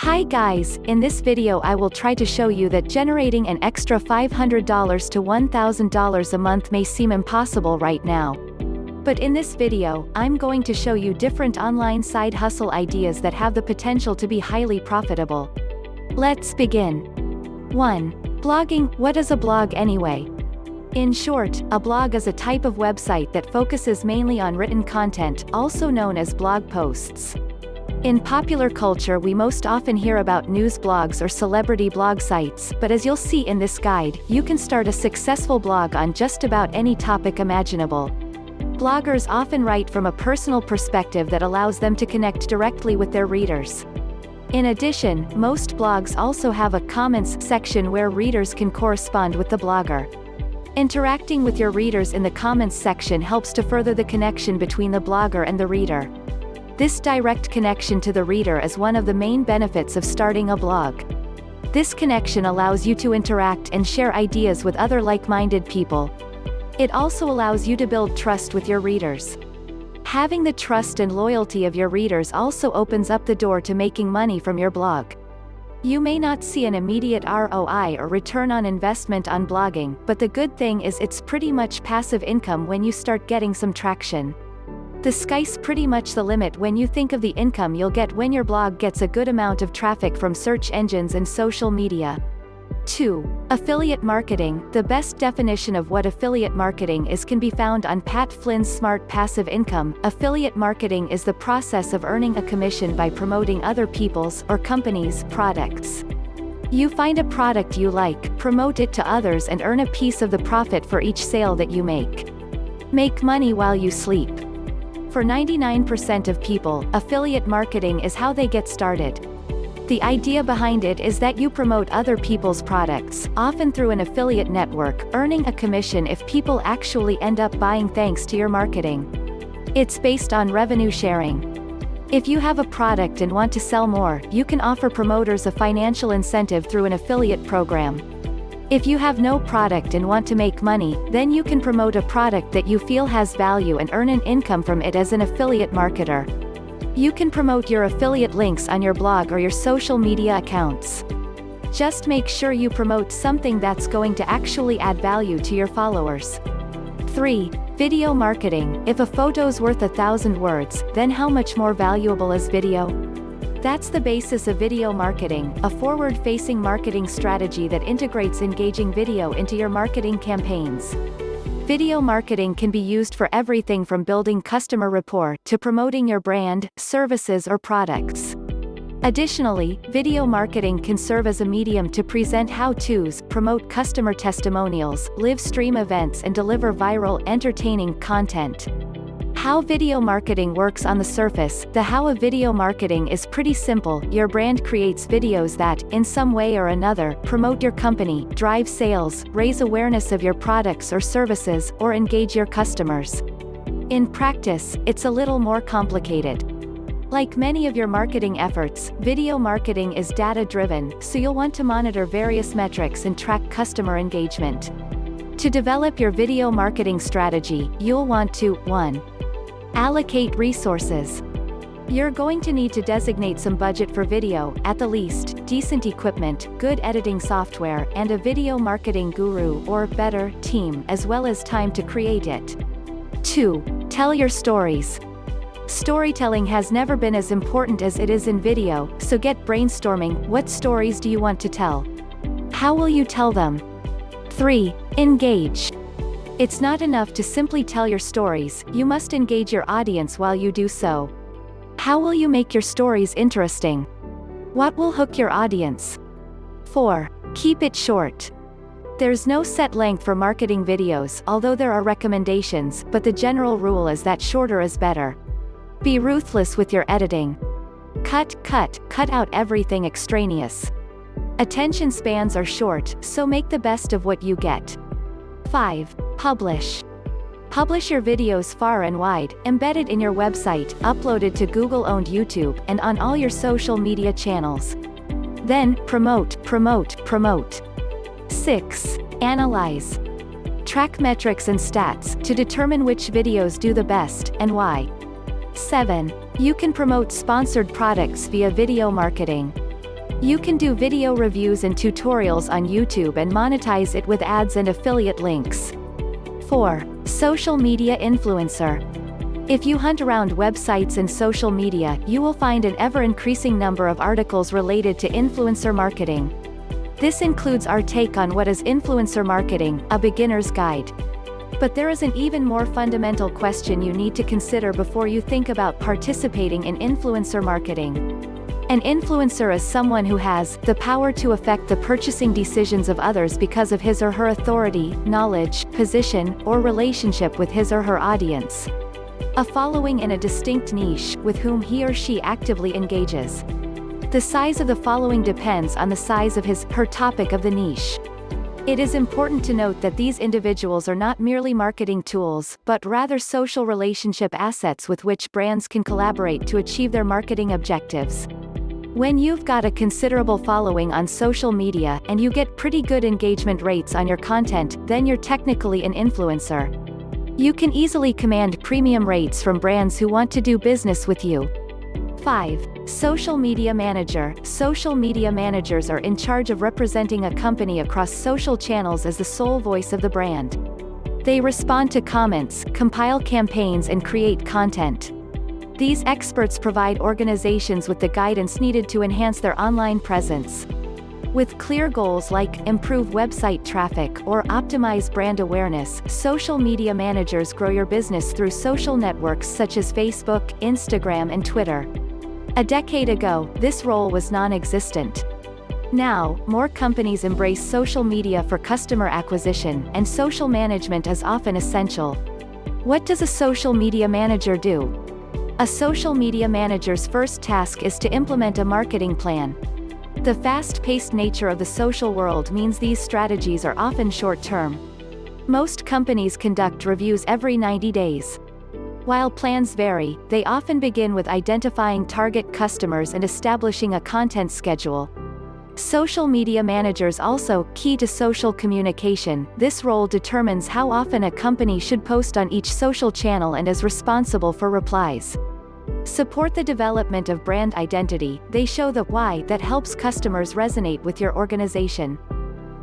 Hi guys, in this video I will try to show you that generating an extra $500 to $1,000 a month may seem impossible right now. But in this video, I'm going to show you different online side hustle ideas that have the potential to be highly profitable. Let's begin. 1. Blogging. What is a blog anyway? In short, a blog is a type of website that focuses mainly on written content, also known as blog posts. In popular culture we most often hear about news blogs or celebrity blog sites, but as you'll see in this guide, you can start a successful blog on just about any topic imaginable. Bloggers often write from a personal perspective that allows them to connect directly with their readers. In addition, most blogs also have a comments section where readers can correspond with the blogger. Interacting with your readers in the comments section helps to further the connection between the blogger and the reader. This direct connection to the reader is one of the main benefits of starting a blog. This connection allows you to interact and share ideas with other like-minded people. It also allows you to build trust with your readers. Having the trust and loyalty of your readers also opens up the door to making money from your blog. You may not see an immediate ROI or return on investment on blogging, but the good thing is it's pretty much passive income when you start getting some traction. The sky's pretty much the limit when you think of the income you'll get when your blog gets a good amount of traffic from search engines and social media. 2. Affiliate marketing. The best definition of what affiliate marketing is can be found on Pat Flynn's Smart Passive Income. Affiliate marketing is the process of earning a commission by promoting other people's or companies' products. You find a product you like, promote it to others and earn a piece of the profit for each sale that you make. Make money while you sleep. For 99% of people, affiliate marketing is how they get started. The idea behind it is that you promote other people's products, often through an affiliate network, earning a commission if people actually end up buying thanks to your marketing. It's based on revenue sharing. If you have a product and want to sell more, you can offer promoters a financial incentive through an affiliate program. If you have no product and want to make money, then you can promote a product that you feel has value and earn an income from it as an affiliate marketer. You can promote your affiliate links on your blog or your social media accounts. Just make sure you promote something that's going to actually add value to your followers. 3. Video marketing. If a photo's worth 1,000 words, then how much more valuable is video? That's the basis of video marketing, a forward-facing marketing strategy that integrates engaging video into your marketing campaigns. Video marketing can be used for everything from building customer rapport to promoting your brand, services or products. Additionally, video marketing can serve as a medium to present how-tos, promote customer testimonials, live stream events and deliver viral, entertaining content. How video marketing works on the surface. The how of video marketing is pretty simple. Your brand creates videos that, in some way or another, promote your company, drive sales, raise awareness of your products or services, or engage your customers. In practice, it's a little more complicated. Like many of your marketing efforts, video marketing is data-driven, so you'll want to monitor various metrics and track customer engagement. To develop your video marketing strategy, you'll want to 1. Allocate resources. You're going to need to designate some budget for video, at the least, decent equipment, good editing software, and a video marketing guru or, better, team, as well as time to create it. 2. Tell your stories. Storytelling has never been as important as it is in video, so get brainstorming. What stories do you want to tell? How will you tell them? 3. Engage. It's not enough to simply tell your stories, you must engage your audience while you do so. How will you make your stories interesting? What will hook your audience? 4. Keep it short. There's no set length for marketing videos, although there are recommendations, but the general rule is that shorter is better. Be ruthless with your editing. Cut out everything extraneous. Attention spans are short, so make the best of what you get. 5. Publish. Publish your videos far and wide, embedded in your website, uploaded to Google-owned YouTube, and on all your social media channels. Then, promote. 6. Analyze. Track metrics and stats, to determine which videos do the best, and why. 7. You can promote sponsored products via video marketing. You can do video reviews and tutorials on YouTube and monetize it with ads and affiliate links. 4. Social media influencer. If you hunt around websites and social media, you will find an ever-increasing number of articles related to influencer marketing. This includes our take on what is influencer marketing, a beginner's guide. But there is an even more fundamental question you need to consider before you think about participating in influencer marketing. An influencer is someone who has the power to affect the purchasing decisions of others because of his or her authority, knowledge, position, or relationship with his or her audience. A following in a distinct niche, with whom he or she actively engages. The size of the following depends on the size of her topic of the niche. It is important to note that these individuals are not merely marketing tools, but rather social relationship assets with which brands can collaborate to achieve their marketing objectives. When you've got a considerable following on social media, and you get pretty good engagement rates on your content, then you're technically an influencer. You can easily command premium rates from brands who want to do business with you. 5. Social media manager. Social media managers are in charge of representing a company across social channels as the sole voice of the brand. They respond to comments, compile campaigns, and create content. These experts provide organizations with the guidance needed to enhance their online presence. With clear goals like improve website traffic or optimize brand awareness, social media managers grow your business through social networks such as Facebook, Instagram, and Twitter. A decade ago, this role was non-existent. Now, more companies embrace social media for customer acquisition, and social management is often essential. What does a social media manager do? A social media manager's first task is to implement a marketing plan. The fast-paced nature of the social world means these strategies are often short-term. Most companies conduct reviews every 90 days. While plans vary, they often begin with identifying target customers and establishing a content schedule. Social media managers also key to social communication. This role determines how often a company should post on each social channel and is responsible for replies. Support the development of brand identity. They show the why that helps customers resonate with your organization.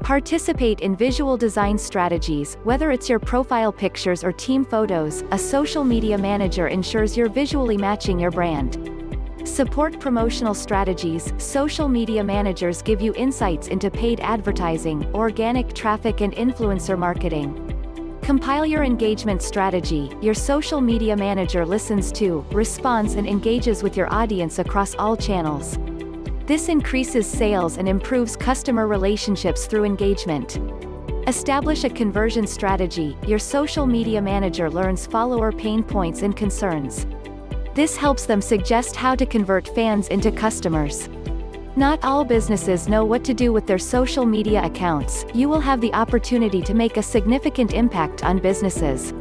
Participate in visual design strategies. Whether it's your profile pictures or team photos, a social media manager ensures you're visually matching your brand. Support promotional strategies. Social media managers give you insights into paid advertising, organic traffic, and influencer marketing. Compile your engagement strategy. Your social media manager listens to, responds, and engages with your audience across all channels. This increases sales and improves customer relationships through engagement. Establish a conversion strategy. Your social media manager learns follower pain points and concerns. This helps them suggest how to convert fans into customers. Not all businesses know what to do with their social media accounts. You will have the opportunity to make a significant impact on businesses.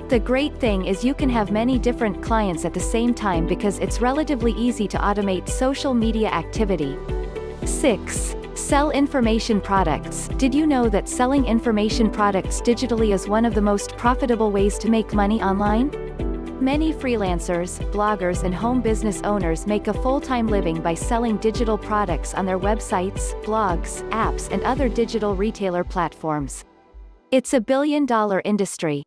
The great thing is you can have many different clients at the same time because it's relatively easy to automate social media activity. 6. Sell information products. Did you know that selling information products digitally is one of the most profitable ways to make money online? Many freelancers, bloggers, and home business owners make a full-time living by selling digital products on their websites, blogs, apps, and other digital retailer platforms. It's a billion-dollar industry.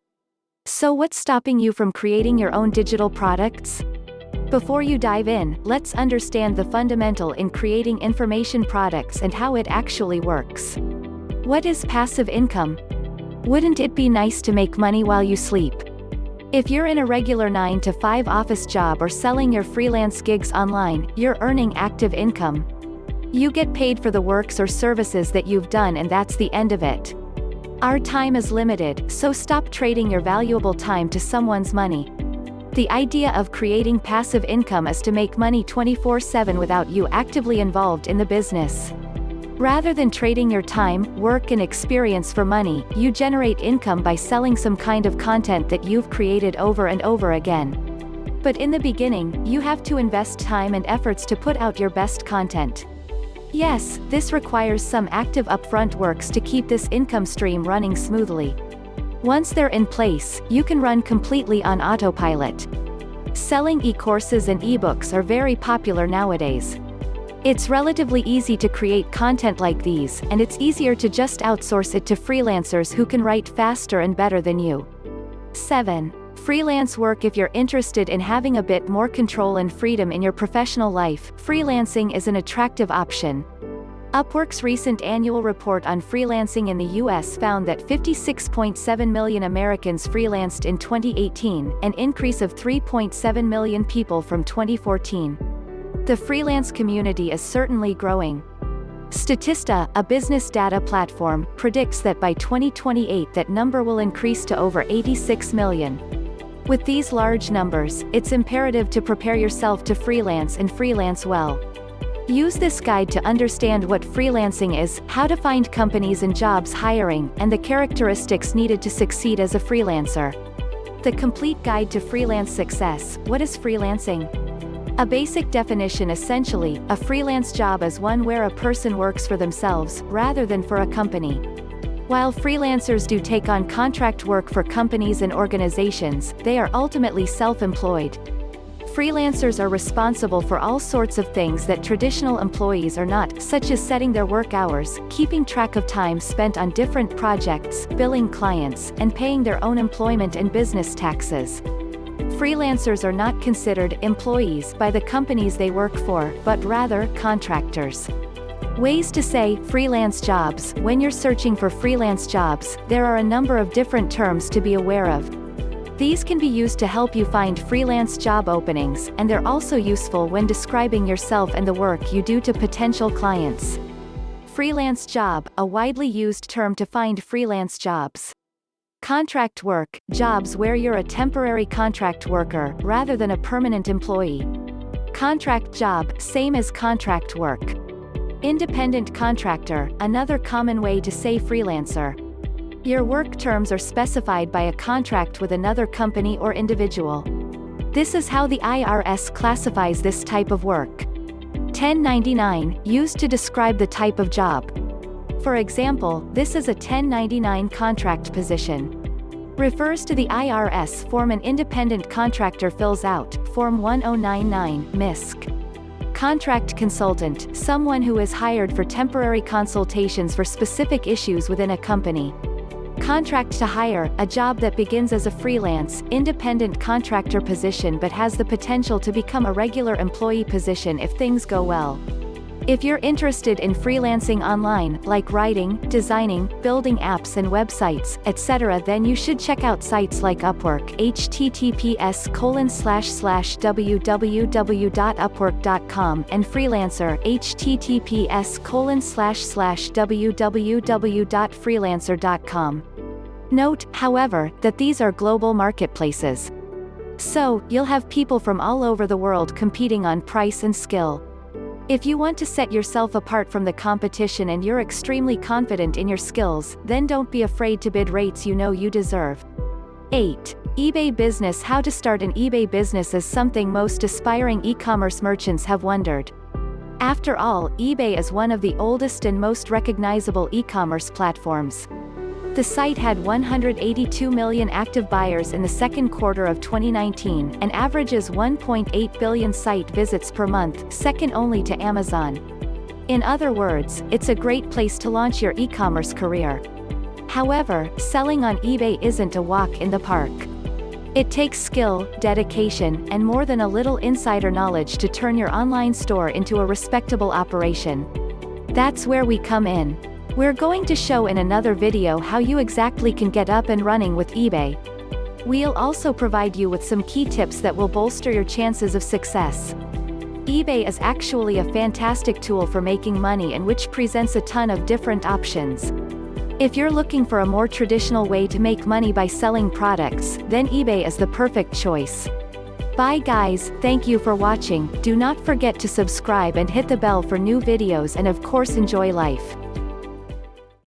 So what's stopping you from creating your own digital products? Before you dive in, let's understand the fundamental in creating information products and how it actually works. What is passive income? Wouldn't it be nice to make money while you sleep? If you're in a regular 9-to-5 office job or selling your freelance gigs online, you're earning active income. You get paid for the works or services that you've done, and that's the end of it. Our time is limited, so stop trading your valuable time to someone's money. The idea of creating passive income is to make money 24/7 without you actively involved in the business. Rather than trading your time, work, and experience for money, you generate income by selling some kind of content that you've created over and over again. But in the beginning, you have to invest time and efforts to put out your best content. Yes, this requires some active upfront works to keep this income stream running smoothly. Once they're in place, you can run completely on autopilot. Selling e-courses and ebooks are very popular nowadays. It's relatively easy to create content like these, and it's easier to just outsource it to freelancers who can write faster and better than you. 7. Freelance work. If you're interested in having a bit more control and freedom in your professional life, freelancing is an attractive option. Upwork's recent annual report on freelancing in the U.S. found that 56.7 million Americans freelanced in 2018, an increase of 3.7 million people from 2014. The freelance community is certainly growing. Statista, a business data platform, predicts that by 2028 that number will increase to over 86 million. With these large numbers, it's imperative to prepare yourself to freelance and freelance well. Use this guide to understand what freelancing is, how to find companies and jobs hiring, and the characteristics needed to succeed as a freelancer. The complete guide to freelance success. What is freelancing? A basic definition: essentially, a freelance job is one where a person works for themselves, rather than for a company. While freelancers do take on contract work for companies and organizations, they are ultimately self-employed. Freelancers are responsible for all sorts of things that traditional employees are not, such as setting their work hours, keeping track of time spent on different projects, billing clients, and paying their own employment and business taxes. Freelancers are not considered employees by the companies they work for, but rather contractors. Ways to say freelance jobs. When you're searching for freelance jobs, there are a number of different terms to be aware of. These can be used to help you find freelance job openings, and they're also useful when describing yourself and the work you do to potential clients. Freelance job, a widely used term to find freelance jobs. Contract work, jobs where you're a temporary contract worker, rather than a permanent employee. Contract job, same as contract work. Independent contractor, another common way to say freelancer. Your work terms are specified by a contract with another company or individual. This is how the IRS classifies this type of work. 1099, used to describe the type of job. For example, this is a 1099 contract position. Refers to the IRS form an independent contractor fills out, Form 1099, MISC. Contract consultant, someone who is hired for temporary consultations for specific issues within a company. Contract to hire, a job that begins as a freelance, independent contractor position but has the potential to become a regular employee position if things go well. If you're interested in freelancing online, like writing, designing, building apps and websites, etc., then you should check out sites like Upwork, https://www.upwork.com, and Freelancer, https://www.freelancer.com. Note, however, that these are global marketplaces. So, you'll have people from all over the world competing on price and skill. If you want to set yourself apart from the competition and you're extremely confident in your skills, then don't be afraid to bid rates you know you deserve. 8. eBay business. How to start an eBay business is something most aspiring e-commerce merchants have wondered. After all, eBay is one of the oldest and most recognizable e-commerce platforms. The site had 182 million active buyers in the second quarter of 2019, and averages 1.8 billion site visits per month, second only to Amazon. In other words, it's a great place to launch your e-commerce career. However, selling on eBay isn't a walk in the park. It takes skill, dedication, and more than a little insider knowledge to turn your online store into a respectable operation. That's where we come in. We're going to show in another video how you exactly can get up and running with eBay. We'll also provide you with some key tips that will bolster your chances of success. eBay is actually a fantastic tool for making money and which presents a ton of different options. If you're looking for a more traditional way to make money by selling products, then eBay is the perfect choice. Bye guys, thank you for watching. Do not forget to subscribe and hit the bell for new videos, and of course enjoy life.